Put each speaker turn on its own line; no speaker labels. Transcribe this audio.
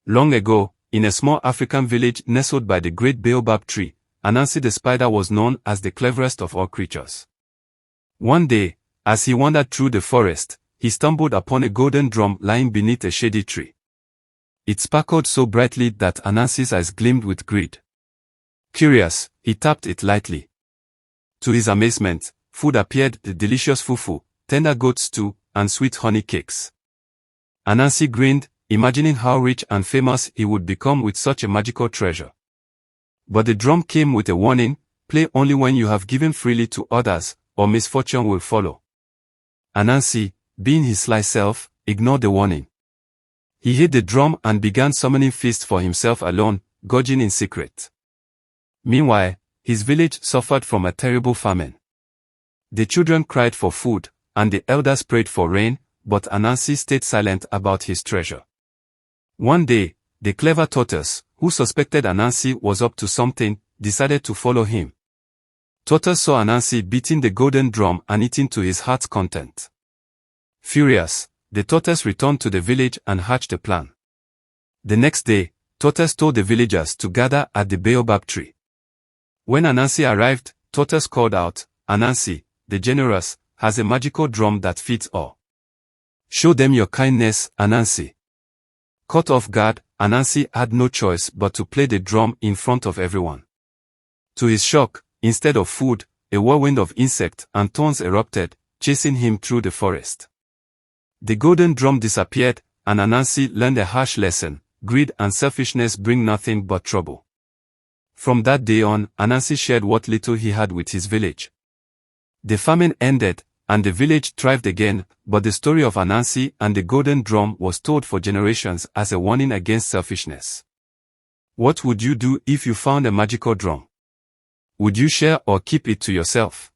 Long ago, in a small African village nestled by the great baobab tree, Anansi the spider was known as the cleverest of all creatures. One day, as he wandered through the forest, he stumbled upon a golden drum lying beneath a shady tree. It sparkled so brightly that Anansi's eyes gleamed with greed. Curious, he tapped it lightly. To his amazement, food appeared: the delicious fufu, tender goat stew, and sweet honey cakes. Anansi grinned, imagining how rich and famous he would become with such a magical treasure. But the drum came with a warning: play only when you have given freely to others, or misfortune will follow. Anansi, being his sly self, ignored the warning. He hid the drum and began summoning feasts for himself alone, gorging in secret. Meanwhile, his village suffered from a terrible famine. The children cried for food, and the elders prayed for rain, but Anansi stayed silent about his treasure. One day, the clever tortoise, who suspected Anansi was up to something, decided to follow him. Tortoise saw Anansi beating the golden drum and eating to his heart's content. Furious, the tortoise returned to the village and hatched a plan. The next day, Tortoise told the villagers to gather at the baobab tree. When Anansi arrived, Tortoise called out, "Anansi, the generous, has a magical drum that fits all. Show them your kindness, Anansi." Caught off guard, Anansi had no choice but to play the drum in front of everyone. To his shock, instead of food, a whirlwind of insects and thorns erupted, chasing him through the forest. The golden drum disappeared, and Anansi learned a harsh lesson: greed and selfishness bring nothing but trouble. From that day on, Anansi shared what little he had with his village. The famine ended, and the village thrived again, but the story of Anansi and the golden drum was told for generations as a warning against selfishness. What would you do if you found a magical drum? Would you share or keep it to yourself?